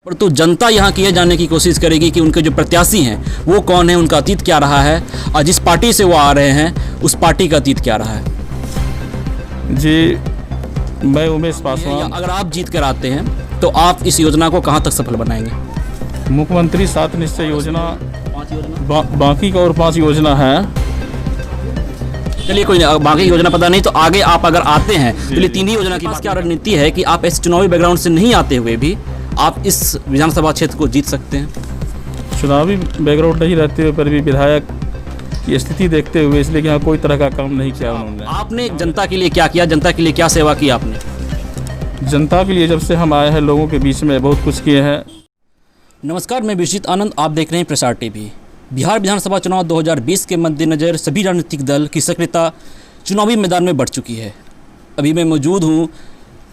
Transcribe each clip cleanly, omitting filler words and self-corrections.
परंतु जनता यहाँ की यह जानने की कोशिश करेगी कि उनके जो प्रत्याशी हैं वो कौन है, उनका अतीत क्या रहा है और जिस पार्टी से वो आ रहे हैं उस पार्टी का अतीत क्या रहा है। जी, मैं उमेश पासवान। अगर आप जीत कर आते हैं तो आप इस योजना को कहाँ तक सफल बनाएंगे? मुख्यमंत्री 7 निश्चय योजना, बाकी का और 5 योजना है। चलिए कोई बाकी योजना पता नहीं, तो आगे आप अगर आते हैं तो ये 3 ही योजना की क्या रणनीति है कि आप ऐसे चुनावी बैकग्राउंड से नहीं आते हुए भी आप इस विधानसभा क्षेत्र को जीत सकते हैं? चुनावी बैकग्राउंड नहीं रहते हुए पर भी विधायक की स्थिति देखते हुए, इसलिए कि यहाँ कोई तरह का काम नहीं किया उन्होंने। आपने जनता के लिए क्या किया, जनता के लिए क्या सेवा की आपने? जनता के लिए जब से हम आए हैं लोगों के बीच में बहुत कुछ किए हैं। नमस्कार, मैं विश्वजीत आनंद, आप देख रहे हैं प्रसार टीवी। बिहार विधानसभा चुनाव 2020 के मद्देनज़र सभी राजनीतिक दल की सक्रियता चुनावी मैदान में बढ़ चुकी है। अभी मैं मौजूद हूँ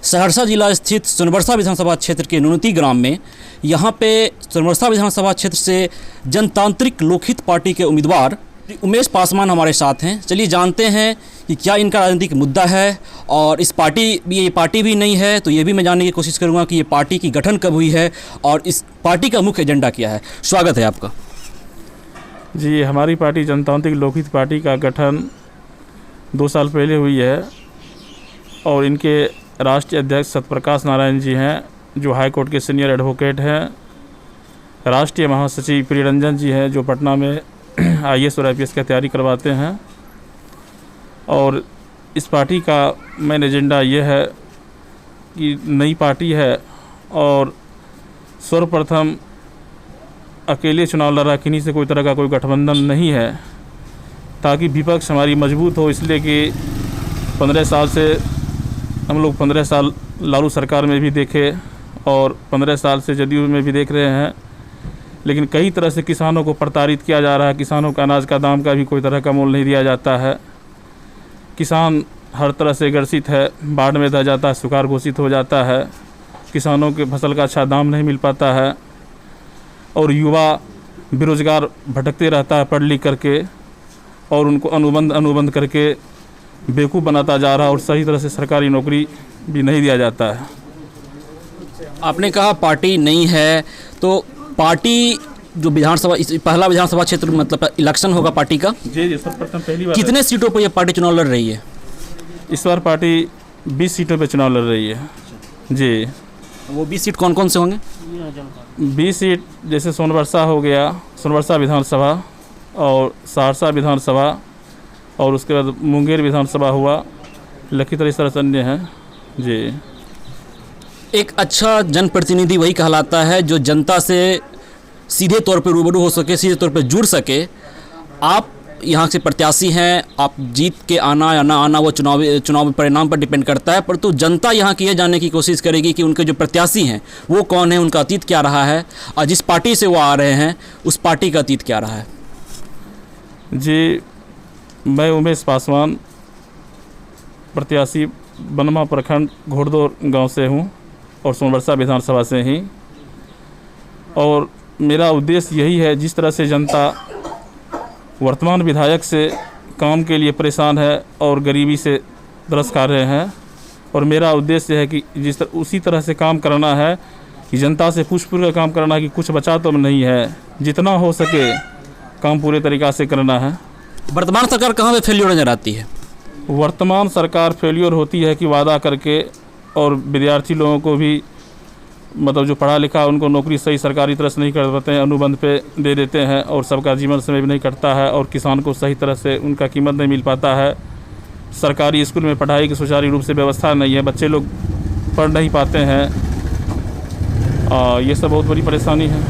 सहरसा जिला स्थित सोनबरसा विधानसभा क्षेत्र के नुनती ग्राम में। यहाँ पे सोनबरसा विधानसभा क्षेत्र से जनतांत्रिक लोकहित पार्टी के उम्मीदवार उमेश पासवान हमारे साथ हैं। चलिए जानते हैं कि क्या इनका राजनीतिक मुद्दा है, और इस ये पार्टी भी नहीं है तो ये भी मैं जानने की कोशिश करूँगा कि ये पार्टी की गठन कब हुई है और इस पार्टी का मुख्य एजेंडा क्या है। स्वागत है आपका। जी, हमारी पार्टी जनतांत्रिक लोकहित पार्टी का गठन 2 साल पहले हुई है और इनके राष्ट्रीय अध्यक्ष सत्यप्रकाश नारायण जी हैं, जो हाई कोर्ट के सीनियर एडवोकेट हैं। राष्ट्रीय महासचिव प्रियरंजन जी हैं, जो पटना में IAS और IPS की तैयारी करवाते हैं। और इस पार्टी का मेन एजेंडा ये है कि नई पार्टी है और सर्वप्रथम अकेले चुनाव लड़ा, किन्हीं से कोई तरह का कोई गठबंधन नहीं है, ताकि विपक्ष हमारी मजबूत हो। इसलिए कि 15 साल से हम लोग 15 साल लालू सरकार में भी देखे और 15 साल से जदयू में भी देख रहे हैं, लेकिन कई तरह से किसानों को प्रताड़ित किया जा रहा है। किसानों का अनाज का दाम का भी कोई तरह का मोल नहीं दिया जाता है। किसान हर तरह से ग्रसित है, बाढ़ में रह जाता है, सुखाड़ घोषित हो जाता है, किसानों के फसल का अच्छा दाम नहीं मिल पाता है और युवा बेरोज़गार भटकते रहता है पढ़ लिख करके, और उनको अनुबंध करके बेवकूफ़ बनाता जा रहा है और सही तरह से सरकारी नौकरी भी नहीं दिया जाता है। आपने कहा पार्टी नहीं है, तो पार्टी जो विधानसभा पहला विधानसभा क्षेत्र मतलब इलेक्शन होगा पार्टी का? जी, सर्वप्रथम पहली बार। कितने सीटों पर यह पार्टी चुनाव लड़ रही है? इस बार पार्टी 20 सीटों पर चुनाव लड़ रही है। जी, वो 20 सीट कौन कौन से होंगे? 20 सीट जैसे सोनबरसा हो गया, सोनबरसा विधानसभा और सहरसा विधानसभा, और उसके बाद मुंगेर विधानसभा हुआ, लखीसराय, इस तरह से अन्य हैं। जी, एक अच्छा जनप्रतिनिधि वही कहलाता है जो जनता से सीधे तौर पर रूबरू हो सके, सीधे तौर पर जुड़ सके। आप यहाँ से प्रत्याशी हैं, आप जीत के आना या ना आना वो चुनावी परिणाम पर डिपेंड करता है, परंतु जनता यहाँ की यह जानने की कोशिश करेगी कि उनके जो प्रत्याशी हैं वो कौन है, उनका अतीत क्या रहा है और जिस पार्टी से वो आ रहे हैं उस पार्टी का अतीत क्या रहा है। जी, मैं उमेश पासवान, प्रत्याशी बनवा प्रखंड घोड़दौर गांव से हूं और सोनबरसा विधानसभा से ही। और मेरा उद्देश्य यही है, जिस तरह से जनता वर्तमान विधायक से काम के लिए परेशान है और गरीबी से तरस खा रहे हैं, और मेरा उद्देश्य है कि उसी तरह से काम करना है कि जनता से पूछ कर काम करना है कि कुछ बचा तो नहीं है, जितना हो सके काम पूरे तरीक़ा से करना है। वर्तमान सरकार कहाँ पे फेल्योर नजर आती है? वर्तमान सरकार फेल्योर होती है कि वादा करके और विद्यार्थी लोगों को भी, मतलब जो पढ़ा लिखा उनको नौकरी सही सरकारी तरह से नहीं कर पाते हैं, अनुबंध पे दे देते हैं और सबका जीवन समय भी नहीं कटता है और किसान को सही तरह से उनका कीमत नहीं मिल पाता है। सरकारी स्कूल में पढ़ाई की सुचारू रूप से व्यवस्था नहीं है, बच्चे लोग पढ़ नहीं पाते हैं। ये सब बहुत बड़ी परेशानी है।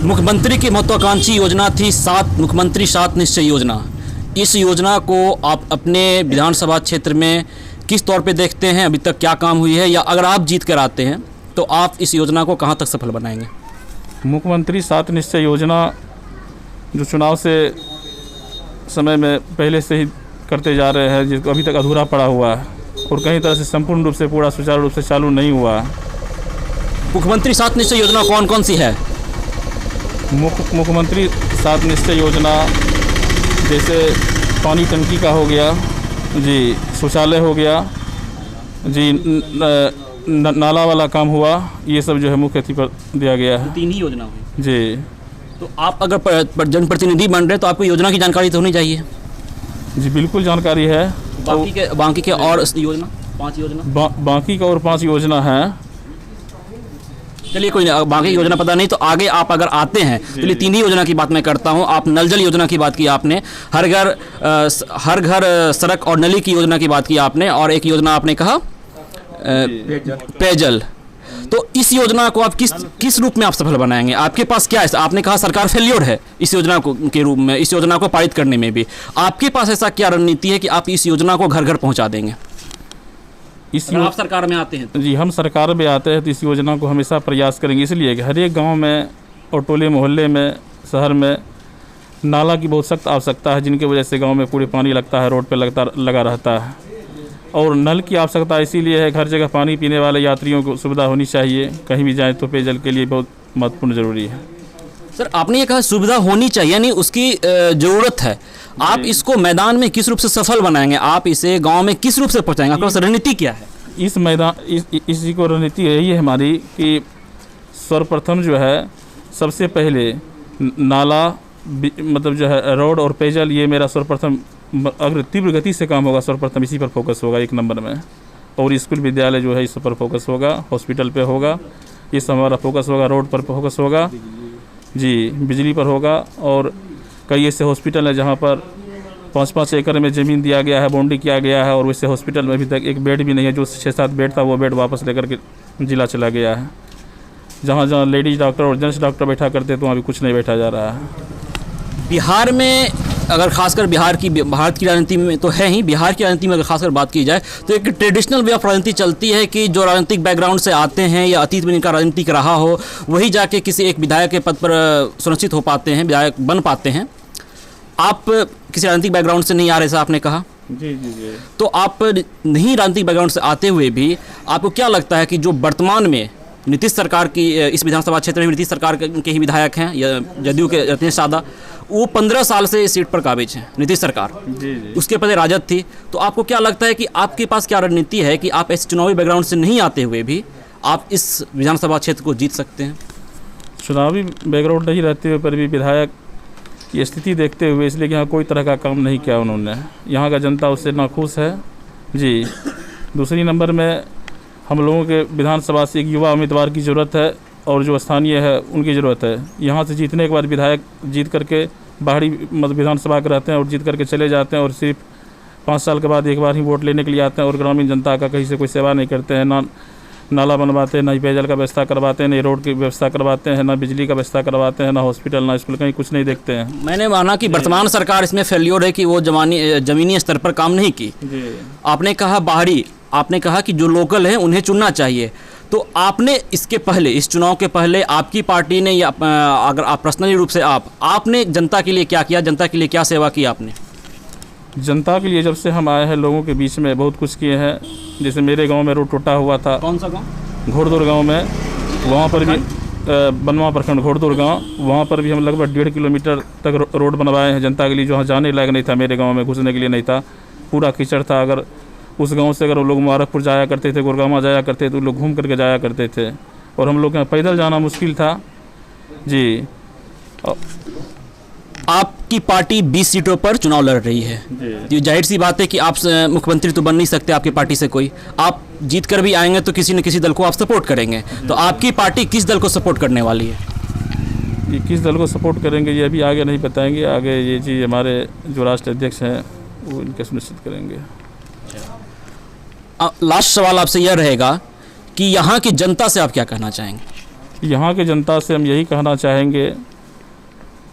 मुख्यमंत्री की महत्वाकांक्षी योजना थी मुख्यमंत्री 7 निश्चय योजना। इस योजना को आप अपने विधानसभा क्षेत्र में किस तौर पे देखते हैं? अभी तक क्या काम हुई है, या अगर आप जीत कर आते हैं तो आप इस योजना को कहाँ तक सफल बनाएंगे? मुख्यमंत्री 7 निश्चय योजना जो चुनाव से समय में पहले से ही करते जा रहे हैं, जिसको अभी तक अधूरा पड़ा हुआ है और कहीं तरह से संपूर्ण रूप से पूरा सुचारू रूप से चालू नहीं हुआ। मुख्यमंत्री 7 निश्चय योजना कौन कौन सी है? मुख्यमंत्री 7 निश्चय योजना जैसे पानी टंकी का हो गया जी, शौचालय हो गया जी, नाला वाला काम हुआ, ये सब जो है मुख्य अतिथि पर दिया गया है। 3 ही योजना हुई। जी तो आप अगर जनप्रतिनिधि बन रहे तो आपको योजना की जानकारी तो होनी चाहिए। जी बिल्कुल जानकारी है। बाकी के और योजना 5 योजना बाकी का और 5 योजना है। चलिए कोई नहीं, बाकी योजना पता नहीं, तो आगे आप अगर आते हैं चलिए 3 ही योजना की बात मैं करता हूं। आप नल जल योजना की बात की आपने, हर घर सड़क और नली की योजना की बात की आपने, और एक योजना आपने कहा पेयजल। तो इस योजना को आप किस रूप में आप सफल बनाएंगे? आपके पास क्या है? आपने कहा सरकार फेल्योर है इस योजना को के रूप में, इस योजना को पारित करने में भी। आपके पास ऐसा क्या रणनीति है कि आप इस योजना को घर घर पहुंचा देंगे? आप सरकार में आते हैं? जी हम सरकार में आते हैं तो इस योजना को हमेशा प्रयास करेंगे, इसलिए कि हर एक गाँव में और टोले मोहल्ले में, शहर में नाला की बहुत सख्त आवश्यकता है, जिनकी वजह से गाँव में पूरे पानी लगता है, रोड पर लगा रहता है। और नल की आवश्यकता इसीलिए है, हर जगह पानी पीने वाले यात्रियों को सुविधा होनी चाहिए, कहीं भी जाए तो पेयजल के लिए बहुत महत्वपूर्ण ज़रूरी है। सर आपने ये कहा सुविधा होनी चाहिए, यानी उसकी ज़रूरत है। आप इसको मैदान में किस रूप से सफल बनाएंगे? आप इसे गांव में किस रूप से पहुंचाएंगे? आपके पास रणनीति क्या है? इसी को रणनीति यही है हमारी कि सर्वप्रथम जो है सबसे पहले नाला मतलब जो है रोड और पेयजल, ये मेरा सर्वप्रथम, अगर तीव्र गति से काम होगा सर्वप्रथम इसी पर फोकस होगा 1 नंबर में। और स्कूल विद्यालय जो है इस पर फोकस होगा, हॉस्पिटल पे होगा, ये सब हमारा फोकस होगा। रोड पर फोकस होगा जी, बिजली पर होगा। और कई ऐसे हॉस्पिटल है जहाँ पर 5-5 एकड़ में ज़मीन दिया गया है, बाउंड्री किया गया है, और वैसे हॉस्पिटल में अभी तक एक बेड भी नहीं है। जो 6-7 बेड था वो बेड वापस लेकर के जिला चला गया है। जहाँ जहाँ लेडीज़ डॉक्टर और जेंट्स डॉक्टर बैठा करते तो वहाँ भी कुछ नहीं बैठा जा रहा है। बिहार में अगर खासकर भारत की राजनीति में तो है ही, बिहार की राजनीति में अगर खासकर बात की जाए तो एक ट्रेडिशनल वे ऑफ राजनीति चलती है कि जो राजनीतिक बैकग्राउंड से आते हैं या अतीत में इनका राजनीतिक रहा हो, वही जाके किसी एक विधायक के पद पर सुनिश्चित हो पाते हैं, विधायक बन पाते हैं। आप किसी राजनीतिक बैकग्राउंड से नहीं आ रहे, ऐसा आपने कहा। जी। तो आप नहीं राजनीतिक बैकग्राउंड से आते हुए भी आपको क्या लगता है कि जो वर्तमान में नीतीश सरकार की इस विधानसभा क्षेत्र में नीतीश सरकार के ही विधायक हैं या जदयू के रत्नेश सादा, वो 15 साल से इस सीट पर काबिज हैं, नीतीश सरकार। जी। उसके पहले राजद थी। तो आपको क्या लगता है कि आपके पास क्या रणनीति है कि आप ऐसे चुनावी बैकग्राउंड से नहीं आते हुए भी आप इस विधानसभा क्षेत्र को जीत सकते हैं? चुनावी बैकग्राउंड नहीं रहते हुए पर भी विधायक की स्थिति देखते हुए, इसलिए कि यहाँ कोई तरह का काम नहीं किया उन्होंने, यहाँ का जनता उससे नाखुश है जी। दूसरी नंबर में हम लोगों के विधानसभा से एक युवा उम्मीदवार की ज़रूरत है, और जो स्थानीय है उनकी ज़रूरत है। यहाँ से जीतने के बाद विधायक जीत करके बाहरी मतलब विधानसभा के रहते हैं और जीत करके चले जाते हैं, और सिर्फ 5 साल के बाद एक बार ही वोट लेने के लिए आते हैं, और ग्रामीण जनता का कहीं से कोई सेवा नहीं करते हैं। ना नाला बनवाते हैं, ना ही पेयजल का व्यवस्था करवाते हैं, ना रोड की व्यवस्था करवाते हैं, ना बिजली का व्यवस्था करवाते हैं, ना हॉस्पिटल, ना स्कूल, कहीं कुछ नहीं देखते हैं। मैंने माना कि वर्तमान सरकार इसमें फेल्योर है कि वो ज़मीनी स्तर पर काम नहीं की। आपने कहा बाहरी, आपने कहा कि जो लोकल हैं उन्हें चुनना चाहिए। तो आपने इसके पहले, इस चुनाव के पहले आपकी पार्टी ने, या अगर आप पर्सनली रूप से आपने जनता के लिए क्या किया, जनता के लिए क्या सेवा की आपने? जनता के लिए जब से हम आए हैं लोगों के बीच में बहुत कुछ किए हैं। जैसे मेरे गांव में रोड टूटा हुआ था। कौन सा गांव? घोड़दौड़ गांव में, वहाँ पर भी बनवा प्रखंड घोड़दौड़ गांव, वहाँ पर भी हम लगभग 1.5 किलोमीटर तक रोड बनवाए हैं जनता के लिए, जो वहाँ जाने लायक नहीं था, मेरे गाँव में घुसने के लिए नहीं था, पूरा कीचड़ था। अगर उस गांव से अगर वो लोग मुबारकपुर जाया करते थे, गुरगामा जाया करते थे, तो लोग घूम करके जाया करते थे, और हम लोग के यहाँ पैदल जाना मुश्किल था जी। आपकी पार्टी 20 सीटों पर चुनाव लड़ रही है। ये जाहिर सी बात है कि आप मुख्यमंत्री तो बन नहीं सकते आपकी पार्टी से कोई, आप जीत कर भी आएंगे तो किसी न किसी दल को आप सपोर्ट करेंगे। तो आपकी पार्टी किस दल को सपोर्ट करने वाली है? ये किस दल को सपोर्ट करेंगे ये अभी आगे नहीं बताएंगे, आगे ये चीज़ हमारे जो राष्ट्र अध्यक्ष हैं वो इनके सुनिश्चित करेंगे। लास्ट सवाल आपसे यह रहेगा कि यहाँ की जनता से आप क्या कहना चाहेंगे? यहाँ की जनता से हम यही कहना चाहेंगे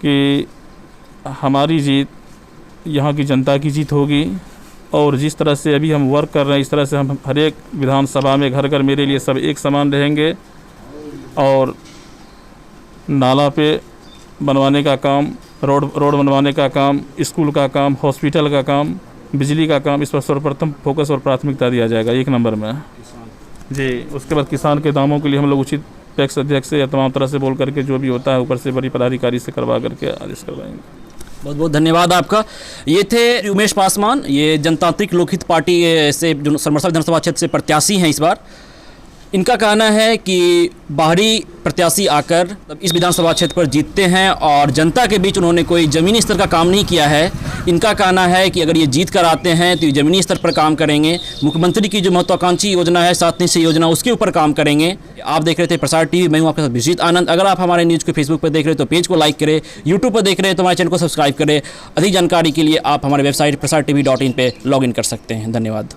कि हमारी जीत यहाँ की जनता की जीत होगी, और जिस तरह से अभी हम वर्क कर रहे हैं इस तरह से हम हर एक विधानसभा में घर घर मेरे लिए सब एक समान रहेंगे। और नाला पे बनवाने का काम, रोड बनवाने का काम, स्कूल का काम, हॉस्पिटल का काम, बिजली का काम, इस पर सर्वप्रथम फोकस और प्राथमिकता दिया जाएगा 1 नंबर में जी। उसके बाद किसान के दामों के लिए हम लोग उचित पैक्स अध्यक्ष से या तमाम तरह से बोल करके जो भी होता है ऊपर से बड़ी पदाधिकारी से करवा करके आदेश करवाएंगे। बहुत बहुत धन्यवाद आपका। ये थे उमेश पासवान, ये जनतांत्रिक लोकहित पार्टी से जो समरसा विधानसभा क्षेत्र से प्रत्याशी हैं इस बार। इनका कहना है कि बाहरी प्रत्याशी आकर इस विधानसभा क्षेत्र पर जीतते हैं और जनता के बीच उन्होंने कोई ज़मीनी स्तर का काम नहीं किया है। इनका कहना है कि अगर ये जीत कर आते हैं तो ये ज़मीनी स्तर पर काम करेंगे, मुख्यमंत्री की जो महत्वाकांक्षी योजना है 7 निश्चय योजना, उसके ऊपर काम करेंगे। आप देख रहे थे प्रसार टीवी, मैं हूँ आपके साथ विजित आनंद। अगर आप हमारे न्यूज़ को फेसबुक पर देख रहे हैं तो पेज को लाइक करें, यूट्यूब पर देख रहे हैं तो हमारे चैनल को सब्सक्राइब करें। अधिक जानकारी के लिए आप हमारे वेबसाइट prasartv.in पे लॉगिन कर सकते हैं। धन्यवाद।